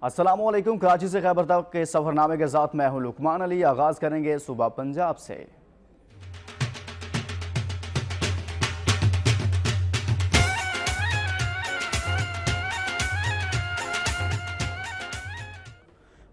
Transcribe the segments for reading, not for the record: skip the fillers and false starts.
अस्सलामु अलैकुम। कराची से खैबर तक के सफरनामे के साथ मैं हूं लुकमान अली। आगाज करेंगे सुबह पंजाब से।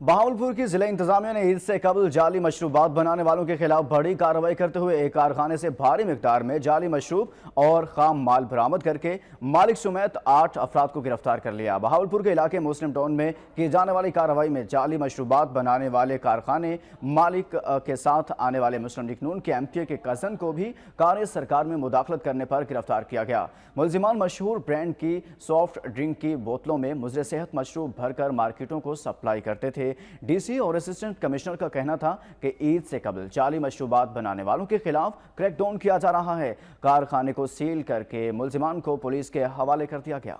बहावलपुर की जिला इंतजामिया ने ईद से कबल जाली मशरूबात बनाने वालों के खिलाफ बड़ी कार्रवाई करते हुए एक कारखाने से भारी मिकदार में जाली मशरूब और खाम माल बरामद करके मालिक समेत 8 अफराद को गिरफ्तार कर लिया। बहावलपुर के इलाके मुस्लिम टाउन में की जाने वाली कार्रवाई में जाली मशरूबात बनाने वाले कारखाने मालिक के साथ आने वाले मुस्लिम लीग नून के MPA के कजन को भी कार्य सरकार में मुदाखलत करने पर गिरफ्तार किया गया। मुलजिमान मशहूर ब्रांड की सॉफ्ट ड्रिंक की बोतलों में मुजरे सेहत मशरूब भरकर मार्केटों को सप्लाई करते थे। DC और असिस्टेंट कमिश्नर का कहना था कि ईद से कबल जाली मशरूबात बनाने वालों के खिलाफ क्रैकडाउन किया जा रहा है। कारखाने को सील करके मुलजिमान को पुलिस के हवाले कर दिया गया।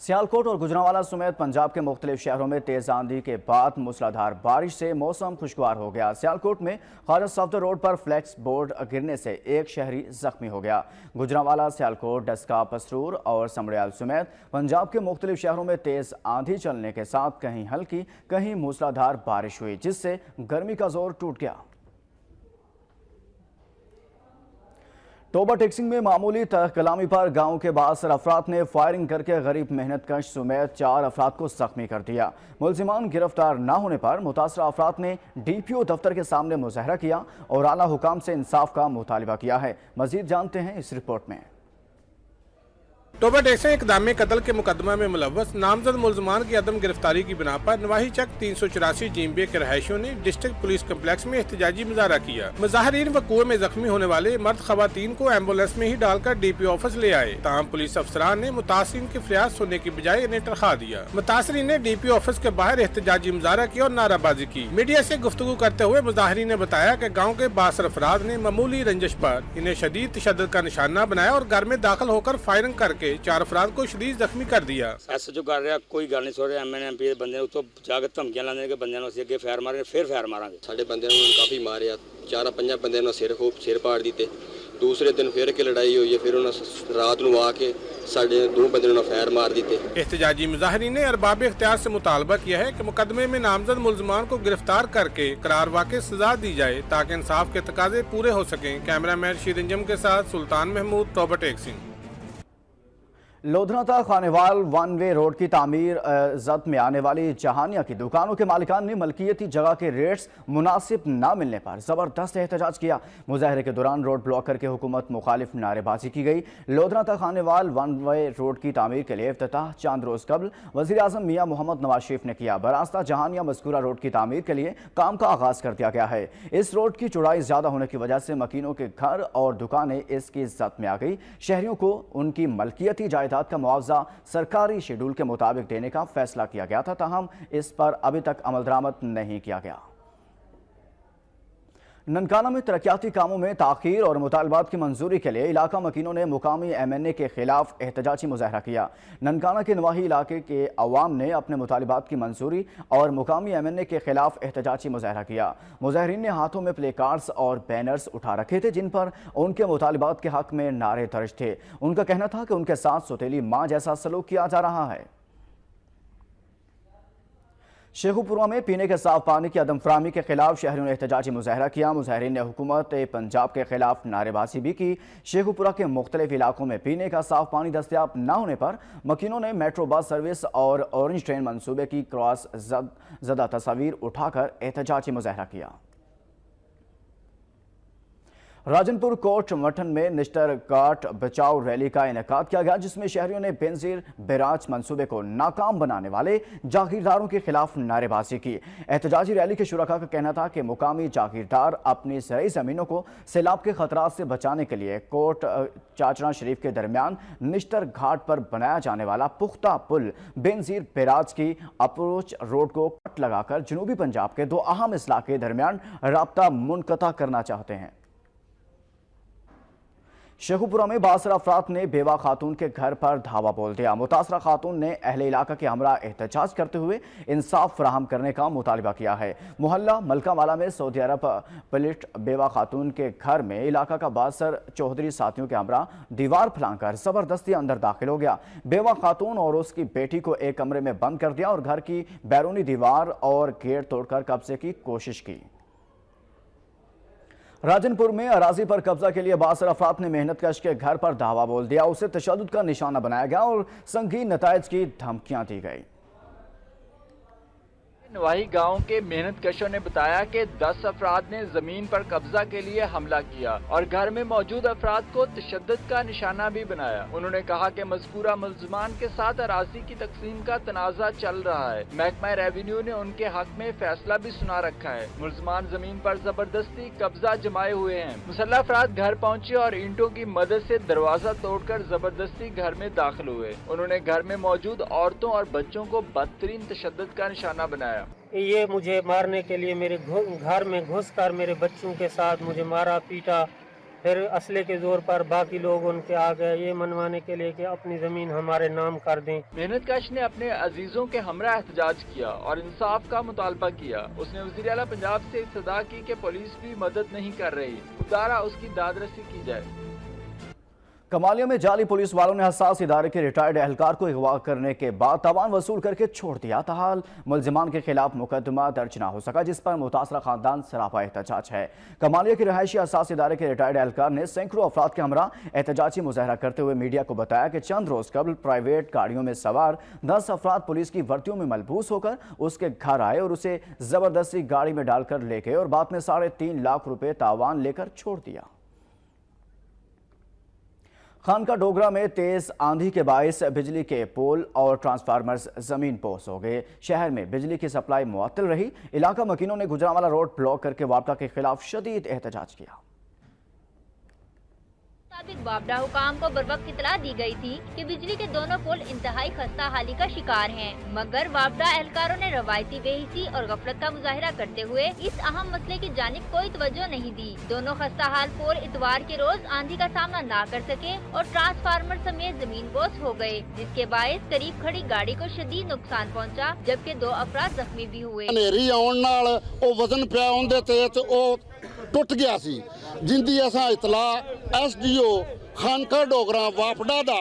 सियालकोट और गुजरांवाला समेत पंजाब के मुख्तलिफ शहरों में तेज आंधी के बाद मूसलाधार बारिश से मौसम खुशगवार हो गया। सियालकोट में ख्वाजा सफदर रोड पर फ्लैक्स बोर्ड गिरने से एक शहरी जख्मी हो गया। गुजरांवाला, सियालकोट, डस्का, पसरूर और समड़ियाल समेत पंजाब के मुख्तलिफ शहरों में तेज आंधी चलने के साथ कहीं हल्की कहीं मूसलाधार बारिश हुई, जिससे गर्मी का जोर टूट गया। टोबा टेक्सिंग में मामूली कलामी पर गांव के बासर अफराद ने फायरिंग करके गरीब मेहनतकश समेत 4 अफराद को जख्मी कर दिया। मुलजिमान गिरफ्तार न होने पर मुतासरा अफराद ने DPO दफ्तर के सामने मुजाहरा किया और आला हुकाम से इंसाफ का मुतालिबा किया है। मजीद जानते हैं इस रिपोर्ट में। टोबा टेक्सिंग इक़दाम कत्ल के मुकदमा में मुलव्वस नामजद मुलजमान की अदम गिरफ्तारी की बिना पर नवाही चक 384 जीमबे के रहायशियों ने डिस्ट्रिक्ट पुलिस कम्प्लेक्स में एहतजाजी मुजाहरा किया। मुजाहरीन वक़ूअ में जख्मी होने वाले मर्द खवातीन को एम्बुलेंस में ही डालकर DPO ऑफिस ले आए। तमाम पुलिस अफसरान ने मुतासरीन की फरियाद सुनने की बजाय इन्हें तनख्वाह दिया। मुतासरीन ने DPO ऑफिस के बाहर एहतजाजी मुजाहरा किया और नाराबाजी की। मीडिया से गुफ्तगू करते हुए मुजाहरीन ने बताया कि गाँव के बासर अफराद ने मामूली रंजिश पर इन्हें शदीद तशद्दुद का निशाना बनाया और घर में दाखिल होकर फायरिंग करके 4 अफराद को शदीद जख्मी कर दिया। SHO कर रहा कोई गल नहीं सुन रहा। MN MP बंदे उत्तों जाके धमकियां लाने के बंदे ने अगे फायर मारे, फिर फायर मारांगे। साडे बंदे ने काफी मारे, 4-5 बंदे ने सिर पाड़ दिते। दूसरे दिन फिर के लड़ाई हुई है, फिर उन्होंने रात को आके साढ़े 2 बंदे ने फायर मार दिते। एहतजाजी मुजाहरीन ने अरबाब इख्तियार से मुतालबा किया है कि मुकदमे में नामजद मुलजमान को गिरफ्तार करके करार वाक़ई सजा दी जाए ताकि इंसाफ के तकाजे पूरे हो सकें। कैमरामैन रशीद अंजम के साथ सुल्तान महमूद, टोबा टेक्सिंग। लोधना तक खानेवाल 1 वे रोड की तामीर जद में आने वाली जहानिया की दुकानों के मालिकान ने मलकियती जगह के रेट्स मुनासिब न मिलने पर जबरदस्त एहतजाज किया। मुजाहरे के दौरान रोड ब्लॉक करके हुकूमत मुखालिफ नारेबाजी की गई। लोधना तक खानेवाल 1 वे रोड की तामीर के लिए इफ्तिताह चंद रोज कबल वज़ीर आज़म मियां मोहम्मद नवाज शरीफ ने किया। बरास्ता जहानिया मज़कूरा रोड की तामीर के लिए काम का आगाज कर दिया गया है। इस रोड की चौड़ाई ज्यादा होने की वजह से मकीनों के घर और दुकानें इसकी जद में आ गई। शहरियों को उनकी मलकियती जायदाद का मुआवजा सरकारी शेड्यूल के मुताबिक देने का फैसला किया गया था, ताहम इस पर अभी तक अमल दरामद नहीं किया गया। ननकाना में तरक्याती कामों में ताखीर और मुतालबात की मंजूरी के लिए इलाका मकीनों ने मुकामी MNA के खिलाफ एहतजाजी मुजाहरा किया। ननकाना के नवाही इलाके के अवाम ने अपने मुतालबात की मंजूरी और मुकामी MNA के खिलाफ एहतजाजी मुजाहरा किया। मुजाहरीन ने हाथों में प्ले कार्ड्स और बैनर्स उठा रखे थे जिन पर उनके मुतालबात के हक में नारे दर्ज थे। उनका कहना था कि उनके साथ सौतेली माँ जैसा सलूक किया जा रहा है। शेखुपुरा में पीने के साफ पानी की अदम फराहमी के खिलाफ शहरियों ने एहतजाजी मुजाहरा किया। मुजाहरीन ने हुकूमत पंजाब के खिलाफ नारेबाजी भी की। शेखुपुरा के मुख्तलिफ इलाकों में पीने का साफ पानी दस्तियाब न होने पर मकीनों ने मेट्रो बस सर्विस और ऑरेंज ट्रेन मंसूबे की क्रॉस ज़दा तस्वीर उठाकर एहतजाजी मुजाहरा किया। राजनपुर कोट मठन में निश्तर घाट बचाओ रैली का इनेकाद किया गया, जिसमें शहरियों ने बेनजीर बैराज मंसूबे को नाकाम बनाने वाले जागीरदारों के खिलाफ नारेबाजी की। एहतजाजी रैली के शुरका का कहना था कि मुकामी जागीरदार अपनी ज़रई ज़मीनों को सैलाब के खतरात से बचाने के लिए कोट चाचरा शरीफ के दरमियान निश्तर घाट पर बनाया जाने वाला पुख्ता पुल बेनजीर बैराज की अप्रोच रोड को कट लगाकर जनूबी पंजाब के 2 अहम इस्लाके के दरमियान राब्ता मुनक़ता करना चाहते हैं। शेखुपुरा में बासर अफराद ने बेवा खातून के घर पर धावा बोल दिया। मुतासरा खातून ने अहले इलाका के हमरा एहतजाज करते हुए इंसाफ फराहम करने का मुतालबा किया है। मोहल्ला मलकावाला में सऊदी अरब पलिट बेवा खातून के घर में इलाका का बासर चौधरी साथियों के हमरा दीवार फलांकर जबरदस्ती अंदर दाखिल हो गया। बेवा खातून और उसकी बेटी को एक कमरे में बंद कर दिया और घर की बैरूनी दीवार और गेट तोड़कर कब्जे की कोशिश की। राजनपुर में अराजी पर कब्जा के लिए बासर अफराद ने मेहनतकश के घर पर धावा बोल दिया। उसे तशद्दुद का निशाना बनाया गया और संगीन नतायज की धमकियां दी गई। नवाही गांव के मेहनतकशों ने बताया कि 10 अफराद ने जमीन पर कब्जा के लिए हमला किया और घर में मौजूद अफराद को तशद्दुद का निशाना भी बनाया। उन्होंने कहा कि मज़कूरा मुल्ज़मान के साथ अराजी की तकसीम का तनाज़ा चल रहा है। महकमा रेवेन्यू ने उनके हक में फैसला भी सुना रखा है। मुल्ज़मान जमीन पर जबरदस्ती कब्जा जमाए हुए हैं। मुसल्लह अफराद घर पहुँचे और ईंटों की मदद से दरवाजा तोड़कर जबरदस्ती घर में दाखिल हुए। उन्होंने घर में मौजूद औरतों और बच्चों को बदतरीन तशद्दुद का निशाना बनाया। ये मुझे मारने के लिए मेरे घर में घुसकर मेरे बच्चों के साथ मुझे मारा पीटा, फिर असले के जोर पर बाकी लोग उनके आ गए ये मनवाने के लिए कि अपनी ज़मीन हमारे नाम कर दें। मेहनतकश ने अपने अजीजों के हमरा एहतजाज किया और इंसाफ का मुतालबा किया। उसने वज़ीर आला पंजाब से इस्तदा की कि पुलिस भी मदद नहीं कर रही, खुदारा उसकी दादरसी की जाए। कमालिया में जाली पुलिस वालों ने हसास इदारे के रिटायर्ड एहलकार को अगवा करने के बाद तावान वसूल करके छोड़ दिया। ताहाल मुल्जिमान के खिलाफ मुकदमा दर्ज न हो सका, जिस पर मुतासरा खानदान सरापा एहतजाज है। कमालिया के रहायशी हसास इदारे के रिटायर्ड एहलकार ने सैकड़ों अफराद के हमरा एहतजाजी मुजाहरा करते हुए मीडिया को बताया कि चंद रोज कबल प्राइवेट गाड़ियों में सवार 10 अफराद पुलिस की वर्दियों में मलबूस होकर उसके घर आए और उसे जबरदस्ती गाड़ी में डालकर ले गए और बाद में 3.5 लाख रुपए तावान लेकर छोड़ दिया। खानका डोगरा में तेज आंधी के बायस बिजली के पोल और ट्रांसफार्मर्स जमीन पोस हो गए। शहर में बिजली की सप्लाई मुअत्तल रही। इलाका मकीनों ने गुजरांवाला रोड ब्लॉक करके वापडा के खिलाफ शदीद एहतजाज किया। वापडा हुकाम को बरवक्त इतला दी गई थी कि बिजली के दोनों पोल इंतहाई खस्ता हाली का शिकार हैं, मगर वापडा एहलकारों ने रवायती बेहिसी और गफलत का मुजाहिरा करते हुए इस अहम मसले की जानिब कोई तवज्जो नहीं दी। दोनों खस्ता हाल पोल इतवार के रोज आंधी का सामना ना कर सके और ट्रांसफार्मर समेत जमीन बोस हो गए, जिसके बायस करीब खड़ी गाड़ी को शदीद नुकसान पहुँचा, जबकि 2 अफराद जख्मी भी हुए। वजन पिया उनदे ते टुट गया सी, जिंदी असा इतला SDO खानका डोगरा वापडा दा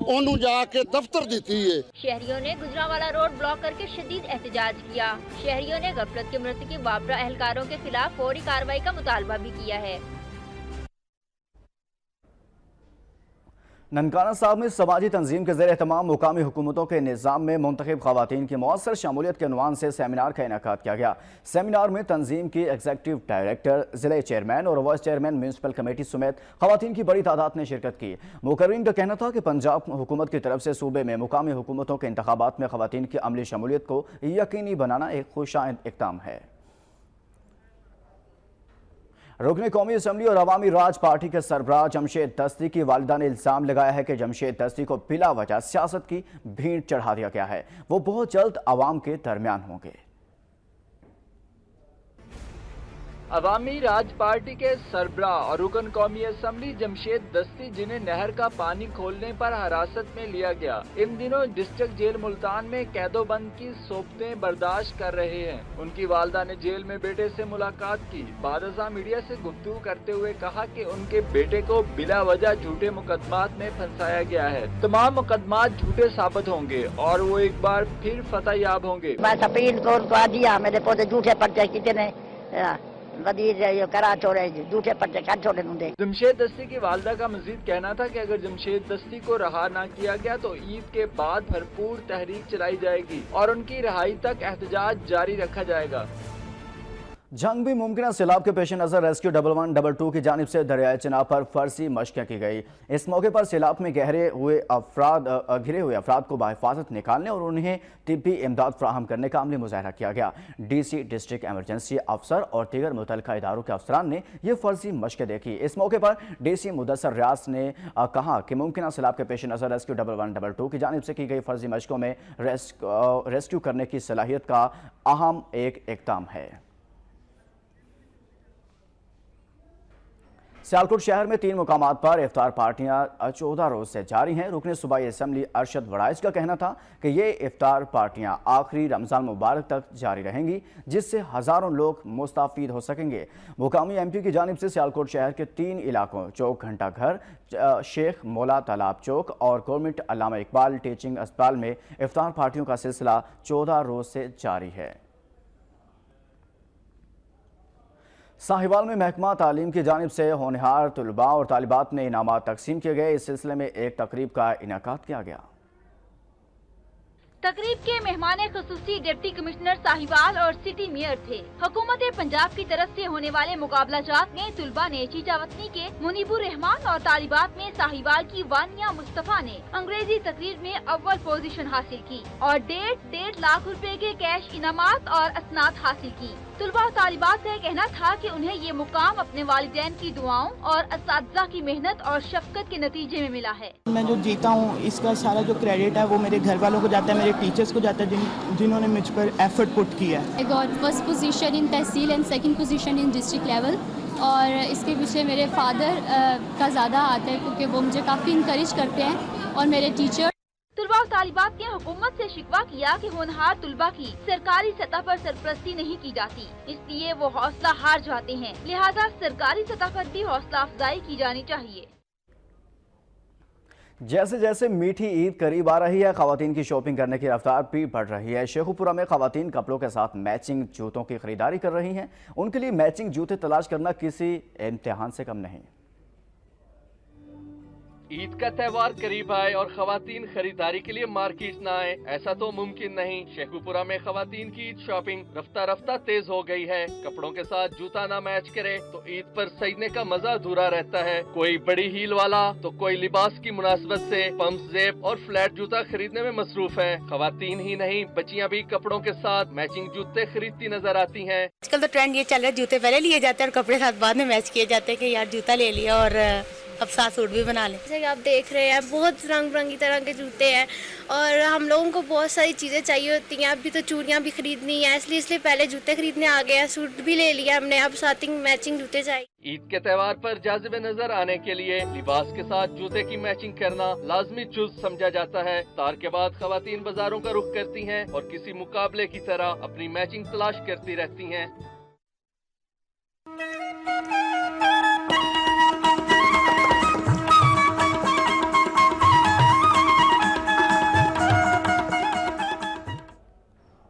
ओनू जाके दफ्तर दी है। शहरियों ने गुजरांवाला रोड ब्लॉक करके शदीद एहतजाज किया। शहरियों ने गफलत के मरतकब वापडा एहलकारों के खिलाफ फौरी कार्रवाई का मुतालबा भी किया है। ननकाना साहब में समाजी तंजीम के ज़रिए तमाम मुकामी हुकूमतों के निज़ाम में मुंतखब ख़वातीन की मौसर शमूलियत के उन्वान से सेमिनार का इनेकाद किया गया। सेमिनार में तंजीम की एग्जीक्यूटिव डायरेक्टर, ज़िले चेयरमैन और वाइस चेयरमैन म्यूनसिपल कमेटी समेत ख़वातीन की बड़ी तादाद ने शिरकत की। मुकर्रीन का कहना था कि पंजाब हुकूमत की तरफ से सूबे में मुकामी हुकूमतों के इंतखाबात में ख़वातीन की अमली शमूलियत को यकीनी बनाना एक खुशाइंद इक़दाम है। रुकन कौमी असम्बली और अवामी राज पार्टी के सरबराह जमशेद दस्ती की वालिदा ने इल्ज़ाम लगाया है कि जमशेद दस्ती को बिला वजह सियासत की भीड़ चढ़ा दिया गया है। वो बहुत जल्द आवाम के दरमियान होंगे। अवामी राज पार्टी के सरबराह और रुकन कौमी असम्बली जमशेद दस्ती, जिन्हें नहर का पानी खोलने पर हिरासत में लिया गया, इन दिनों डिस्ट्रिक्ट जेल मुल्तान में कैदोबंद की सोबतें बर्दाश्त कर रहे हैं। उनकी वालदा ने जेल में बेटे से मुलाकात की। बादशाह मीडिया से गुफ्तगू करते हुए कहा कि उनके बेटे को बिला वजह झूठे मुकदमात में फंसाया गया है। तमाम मुकदमात झूठे साबित होंगे और वो एक बार फिर फतह याब होंगे। मेरे पोते झूठे पर्चे कितने करा छोड़े, झूठे पर्चे कर छोड़े। जमशेद दस्ती की वालदा का मजीद कहना था कि अगर जमशेद दस्ती को रहा न किया गया तो ईद के बाद भरपूर तहरीक चलाई जाएगी और उनकी रहाई तक एहतजाज जारी रखा जाएगा। जंग भी मुमकिन सैलाब के पेश नज़र रेस्क्यू 1122 की जानिब से दरियाए चिनाब पर फर्जी मशक़ें की गई। इस मौके पर सैलाब में घिरे हुए अफराद को बाहिफाजत निकालने और उन्हें तिब्बी इमदाद फराहम करने का अमली मुजाहरा किया गया। DC डिस्ट्रिक्ट एमरजेंसी अफसर और दीगर मुतल्लिका इदारों के अफसरान ने ये फर्जी मशक़ें देखी। इस मौके पर DC मुदस्सर रियाज ने कहा कि मुमकिन सैलाब के पेश नज़र रेस्क्यू 1122 की जानिब से की गई फर्जी मशक़ों में रेस्क्यू करने की सलाहियत का अहम एक इक़दाम है। सियालकोट शहर में 3 मुकामात पर इफ्तार पार्टियां 14 रोज से जारी हैं। रुकने सूबाई असम्बली अरशद वड़ाइच का कहना था कि ये इफ्तार पार्टियां आखिरी रमजान मुबारक तक जारी रहेंगी, जिससे हजारों लोग मुस्ताफिद हो सकेंगे। मुकामी MP की जानिब से सियालकोट शहर के 3 इलाकों चौक घंटा घर, शेख मौला तालाब चौक और गवर्नमेंट अल्लामा इकबाल टीचिंग अस्पताल में इफ्तार पार्टियों का सिलसिला 14 रोज से जारी है। साहिवाल में महकमा तालीम की जानिब से होनहार तलबा और तालिबात में इनामात तकसीम किए गए। इस सिलसिले में एक तकरीब का इनेकाद किया गया। तकरीब के मेहमान खुसूसी डिप्टी कमिश्नर साहिवाल और सिटी मेयर थे। हुकूमत पंजाब की तरफ से होने वाले मुकाबलाजात में तलबा ने चीचावतनी के मुनीबुर रहमान और तालिबात में साहिवाल की वानिया मुस्तफा ने अंग्रेजी तकरीर में अव्वल पोजीशन हासिल की और 1.5 लाख रुपए के कैश इनामात और असनाद हासिल की। तलबा और तालिबात का कहना था कि उन्हें ये मुकाम अपने वालिदैन की दुआओं और असातिज़ा की मेहनत और शफकत के नतीजे में मिला है। मैं जो जीता हूँ इसका सारा जो क्रेडिट है वो मेरे घर वालों को जाता है, मेरे टीचर्स को जाता है जिन्होंने मुझ पर एफर्ट पुट किया है। I got first position in tehsil and second position in district level और इसके पीछे मेरे फादर का ज़्यादा हाथ है क्योंकि वो मुझे काफ़ी इंकरेज करते हैं और मेरे टीचर। तलबा और तालिबात ने हुकूमत से शिकवा किया कि होनहार तलबा की सरकारी सतह पर सरपरस्ती नहीं की जाती, इसलिए वो हौसला हार जाते हैं। लिहाजा सरकारी सतह पर भी हौसला अफजाई की जानी चाहिए। जैसे जैसे मीठी ईद करीब आ रही है, खवातीन की शॉपिंग करने की रफ्तार भी बढ़ रही है। शेखुपुरा में खवातीन कपड़ों के साथ मैचिंग जूतों की खरीदारी कर रही हैं। उनके लिए मैचिंग जूते तलाश करना किसी इम्तिहान से कम नहीं। ईद का त्यौहार करीब आए और खवातीन खरीदारी के लिए मार्केट न आए, ऐसा तो मुमकिन नहीं। शेखुपुरा में खवातीन की ईद शॉपिंग रफ्ता रफ्ता तेज हो गई है। कपड़ों के साथ जूता ना मैच करे तो ईद पर सजने का मजा अधूरा रहता है। कोई बड़ी हील वाला तो कोई लिबास की मुनासबत से पंप जेब और फ्लैट जूता खरीदने में मसरूफ है। खवातीन ही नहीं, बच्चियां भी कपड़ों के साथ मैचिंग जूते खरीदती नजर आती हैं। आजकल तो ट्रेंड ये चल रहा है, जूते पहले लिए जाते हैं और कपड़े साथ बाद में मैच किए जाते हैं कि यार जूता ले लिया और अब साथ सूट भी बना लें। जैसे कि आप देख रहे हैं बहुत रंग बिरंगी तरह के जूते हैं और हम लोगों को बहुत सारी चीज़ें चाहिए होती हैं। अभी तो चूड़ियाँ भी खरीदनी है, इसलिए पहले जूते खरीदने आ गए हैं, सूट भी ले लिया हमने, अब साथ ही मैचिंग जूते चाहिए। ईद के त्यौहार पर जाज़िब नजर आने के लिए लिबास के साथ जूते की मैचिंग करना लाजमी जुज़ समझा जाता है। इफ्तार के बाद खवातीन बाजारों का रुख करती हैं और किसी मुकाबले की तरह अपनी मैचिंग तलाश करती रहती हैं।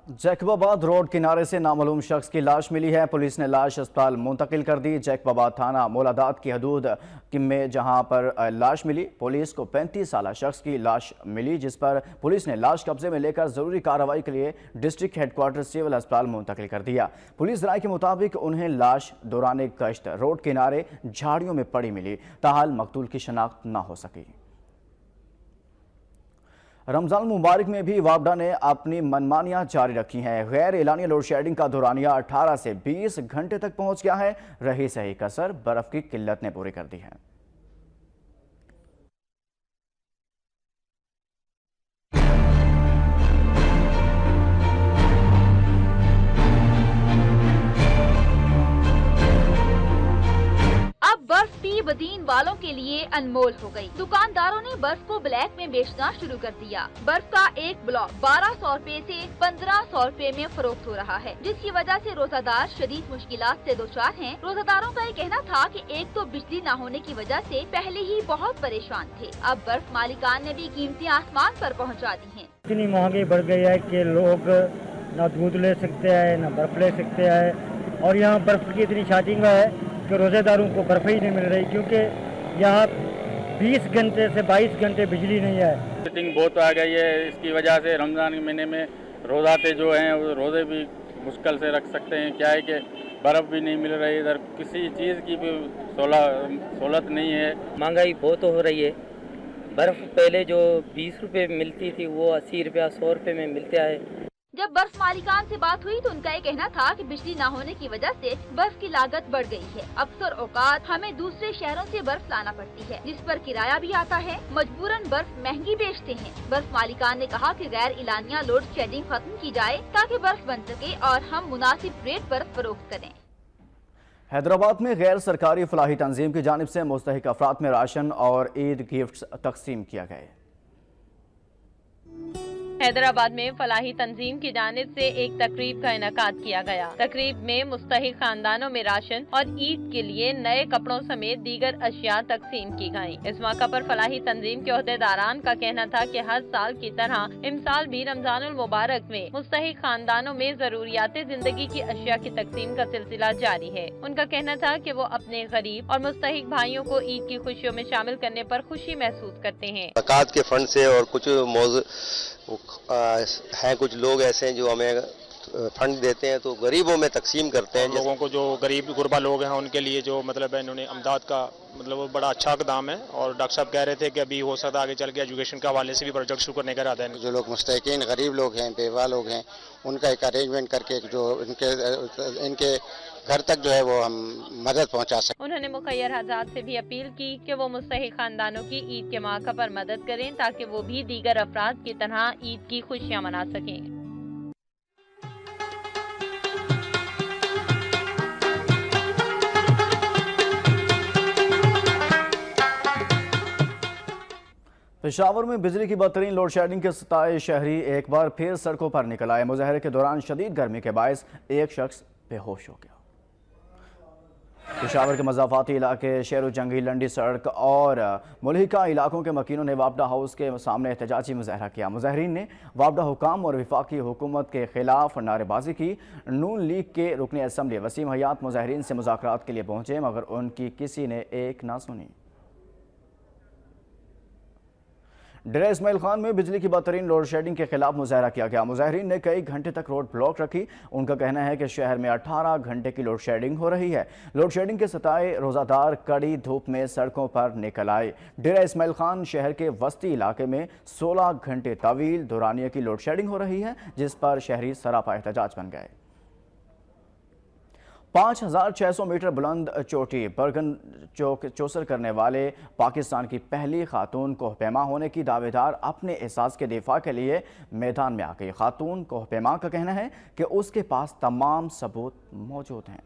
जैकबाबाद रोड किनारे से नामालूम शख्स की लाश मिली है। पुलिस ने लाश अस्पताल मुंतकिल कर दी। जैकबाबाद थाना मोलादात की हदूद में जहां पर लाश मिली, पुलिस को 35 साला शख्स की लाश मिली, जिस पर पुलिस ने लाश कब्जे में लेकर जरूरी कार्रवाई के लिए डिस्ट्रिक्ट हेडक्वार्टर सिविल अस्पताल मुंतकिल कर दिया। पुलिस राय के मुताबिक उन्हें लाश दौरान गश्त रोड किनारे झाड़ियों में पड़ी मिली, ताहाल मकतूल की शनाख्त न हो सकी। रमजान मुबारक में भी वापडा ने अपनी मनमानियां जारी रखी हैं। गैर एलानिया लोड शेडिंग का दौरानिया 18 से 20 घंटे तक पहुंच गया है। रही सही कसर बर्फ की किल्लत ने पूरी कर दी है। अब बर्फ भी बदीन वालों के लिए अनमोल हो गई। दुकानदारों ने बर्फ को ब्लैक में बेचना शुरू कर दिया। बर्फ का एक ब्लॉक 1200 रुपए से 1500 रुपए में फरोख्त हो रहा है, जिसकी वजह से रोजादार शदीद मुश्किलात से दो चार हैं। रोजादारों का ये कहना था कि एक तो बिजली न होने की वजह से पहले ही बहुत परेशान थे, अब बर्फ मालिकान ने भी कीमतें आसमान पर पहुँचा दी है। इतनी महंगाई बढ़ गई है कि लोग न दूध ले सकते हैं न बर्फ ले सकते हैं और यहाँ बर्फ की इतनी शार्टिंग है कि रोज़ेदारों को बर्फ ही नहीं मिल रही, क्योंकि यहाँ 20 घंटे से 22 घंटे बिजली नहीं है। हीटिंग बहुत आ गई है, इसकी वजह से रमज़ान के महीने में रोज़ाते जो हैं वो रोज़े भी मुश्किल से रख सकते हैं। क्या है कि बर्फ़ भी नहीं मिल रही, इधर किसी चीज़ की भी सहूलत नहीं है। महंगाई बहुत हो रही है। बर्फ़ पहले जो 20 रुपये मिलती थी वो 80 रुपया 100 रुपये में मिलता है। जब बर्फ मालिकान से बात हुई तो उनका ये कहना था कि बिजली न होने की वजह से बर्फ की लागत बढ़ गई है। अक्सर औकात हमें दूसरे शहरों से बर्फ लाना पड़ती है, जिस पर किराया भी आता है। मजबूरन बर्फ महंगी बेचते हैं। बर्फ मालिकान ने कहा कि गैर इलानिया लोड शेडिंग खत्म की जाए ताकि बर्फ बन सके और हम मुनासिब रेट पर फरोख्त करें। हैदराबाद में गैर सरकारी फलाही तंजीम की जानिब से मुस्तहिक अफराद में राशन और ईद गिफ्ट्स तकसीम किया गए। हैदराबाद में फलाही तंजीम की जानिब से एक तकरीब का इनेकाद किया गया। तकरीब में मुस्तहिक खानदानों में राशन और ईद के लिए नए कपड़ों समेत दीगर अशिया तकसीम की गयी। इस मौका पर फलाही तंजीम के ओहदेदारान का कहना था कि हर साल की तरह इमसाल भी रमजानुल मुबारक में मुस्तहिक खानदानों में जरूरियात जिंदगी की अशिया की तकसीम का सिलसिला जारी है। उनका कहना था कि वो अपने गरीब और मुस्तहिक भाइयों को ईद की खुशियों में शामिल करने पर खुशी महसूस करते हैं। ज़कात के फंड से और कुछ हैं कुछ लोग ऐसे हैं जो हमें फंड देते हैं तो गरीबों में तकसीम करते हैं। लोगों को जो गरीब गुरबा लोग हैं उनके लिए जो मतलब है इन्होंने अमदाद का मतलब वो बड़ा अच्छा इक़दाम है। और डॉक्टर साहब कह रहे थे कि अभी हो सकता है आगे चल के एजुकेशन के हवाले से भी प्रोजेक्ट शुरू करने का इरादा है। जो लोग मुस्तहिकीन गरीब लोग हैं, बेवा लोग हैं, उनका एक अरेंजमेंट करके जो इनके घर तक जो है वो हम मदद पहुंचा सकें। उन्होंने मुखय्यर हज़रात से भी अपील की कि वो मुस्तहिक खानदानों की ईद के मौका पर मदद करें ताकि वो भी दीगर अफराद की तरह ईद की खुशियाँ मना सकें। पेशावर में बिजली की बदतरीन लोड शेडिंग के सताए शहरी एक बार फिर सड़कों पर निकल आए। मुजाहरे के दौरान शदीद गर्मी के बायस एक शख्स बेहोश हो गया। पेशावर के मज़ाफ़ाती इलाके शेर जंगी लंडी सड़क और मुल्हिका इलाकों के मकीनों ने वापडा हाउस के सामने एहतजाजी मुजाहरा किया। मुजाहरीन ने वापडा हुकाम और वफाकी हुकूमत के खिलाफ नारेबाजी की। नून लीग के रुकन असम्बली वसीम हयात मुजाहरीन से मुज़ाकरात के लिए पहुंचे मगर उनकी किसी ने एक ना सुनी। डेरा इस्माइल खान में बिजली की बदतरीन लोड शेडिंग के खिलाफ मुजाहरा किया गया। मुजाहरीन ने कई घंटे तक रोड ब्लॉक रखी। उनका कहना है कि शहर में 18 घंटे की लोड शेडिंग हो रही है। लोड शेडिंग के सताए रोज़ादार कड़ी धूप में सड़कों पर निकल आए। डेरा इस्माइल खान शहर के वस्ती इलाके में 16 घंटे तवील दौरानिया की लोड शेडिंग हो रही है, जिस पर शहरी सरापा एहतजाज बन गए। 5600 मीटर बुलंद चोटी बर्गन चौक चौसर करने वाले पाकिस्तान की पहली खातून कोहपेमा होने की दावेदार अपने एहसास के दिफा के लिए मैदान में आ गई। खातून कोहपेमा का कहना है कि उसके पास तमाम सबूत मौजूद हैं।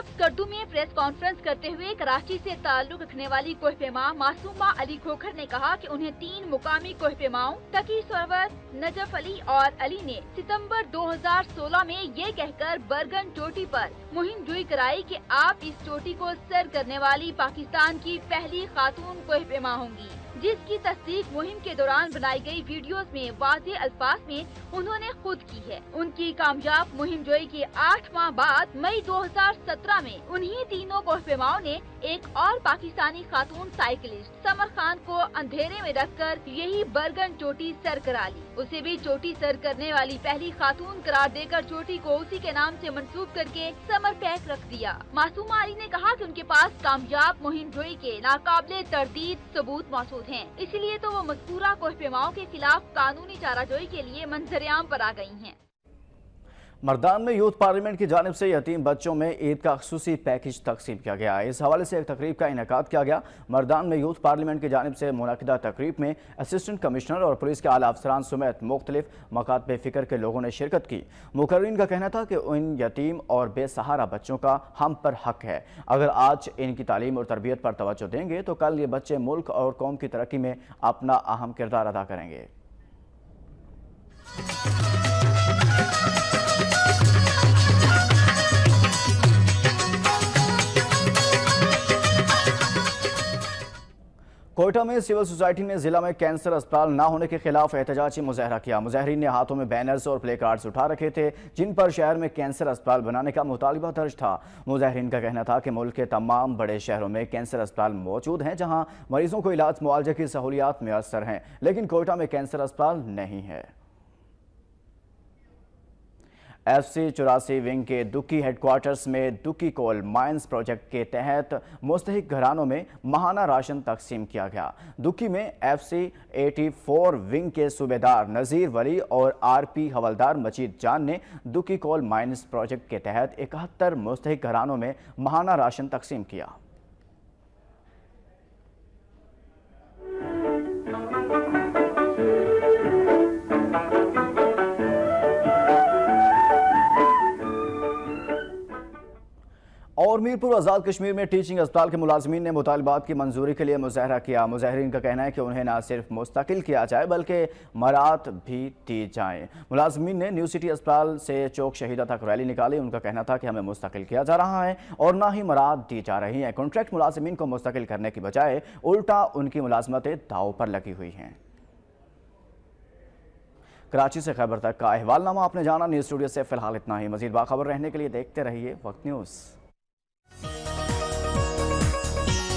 स्कर्दू में प्रेस कॉन्फ्रेंस करते हुए कराची से ताल्लुक रखने वाली कोहपेमा मासूमा अली खोखर ने कहा कि उन्हें 3 मुकामी कोहपेमाओं तकी सरवर, नजफ अली और अली ने सितंबर 2016 में ये कहकर बरगन चोटी पर मुहिम जुई कराई कि आप इस चोटी को सर करने वाली पाकिस्तान की पहली खातून कोहपेमा होंगी, जिसकी तस्दीक मुहिम के दौरान बनाई गई वीडियोस में वाज़ेह अल्फाज में उन्होंने खुद की है। उनकी कामयाब मुहिम जोई के 8 माह बाद मई 2017 में उन्हीं तीनों कोहपेमाओं ने एक और पाकिस्तानी खातून साइकिलिस्ट समर खान को अंधेरे में रखकर यही बरगन चोटी सर करा ली। उसे भी चोटी सर करने वाली पहली खातून करार देकर चोटी को उसी के नाम से मंसूब करके समर पैक रख दिया। मासूमा अली ने कहा कि उनके पास कामयाब मुहिम जोई के नाकाबिले तरदीद सबूत मौजूद हैं, इसलिए तो वो मज़कूरा कोहपेमाओं के खिलाफ कानूनी चाराजोई के लिए मंजरेआम पर आ गई हैं। मर्दान में यूथ पार्लियामेंट की जानिब से यतीम बच्चों में ईद का खुसूसी पैकेज तकसीम किया गया। इस हवाले से एक तकरीब का इनेकाद किया गया। मर्दान में यूथ पार्लियामेंट की जानिब से मुनक़िदा तकरीब में असिस्टेंट कमिश्नर और पुलिस के आला अफसरान समेत मुख्तलिफ मकातब फ़िक्र के लोगों ने शिरकत की। मुकर्रीन का कहना था कि इन यतीम और बेसहारा बच्चों का हम पर हक है। अगर आज इनकी तालीम और तरबियत पर तवज्जो देंगे तो कल ये बच्चे मुल्क और कौम की तरक्की में अपना अहम किरदार अदा करेंगे। कोयटा में सिविल सोसाइटी ने जिला में कैंसर अस्पताल न होने के खिलाफ एहतजाजी मुजाहरा किया। मुजाहरीन ने हाथों में बैनर्स और प्ले कार्ड्स उठा रखे थे जिन पर शहर में कैंसर अस्पताल बनाने का मुतालिबा दर्ज था। मुजाहरीन का कहना था कि मुल्क के तमाम बड़े शहरों में कैंसर अस्पताल मौजूद हैं जहां मरीजों को इलाज मुआवजे की सहूलियात मैसर हैं, लेकिन कोयटा में कैंसर अस्पताल नहीं है। FC84 विंग के दुक्की हेडक्वार्टर्स में दुक्की कोल माइंस प्रोजेक्ट के तहत मुस्तहिक घरानों में माहाना राशन तकसीम किया गया। दुक्की में FC84 विंग के सूबेदार नज़ीर वली और RP हवलदार मजीद जान ने दुक्की कोल माइंस प्रोजेक्ट के तहत 71 मुस्तहिक घरानों में माहाना राशन तकसीम किया। और मीरपुर आज़ाद कश्मीर में टीचिंग अस्पताल के मुलाजमीन ने मुतालबात की मंजूरी के लिए मुजाहरा किया। मुजाहरीन का कहना है कि उन्हें न सिर्फ मुस्तकिल किया जाए बल्कि मरात भी दी जाएँ। मुलाजमीन ने न्यू सिटी अस्पताल से चौक शहीदा तक रैली निकाली। उनका कहना था कि हमें मुस्तकिल किया जा रहा है और ना ही मरात दी जा रही हैं। कॉन्ट्रैक्ट मुलाजमीन को मुस्तकिल करने की बजाय उल्टा उनकी मुलाजमतें दाव पर लगी हुई हैं। कराची से खैबर तक का अहवालनामा आपने जाना। न्यूज़ स्टूडियो से फिलहाल इतना ही। मजीद बाखबर रहने के लिए देखते रहिए वक्त न्यूज़।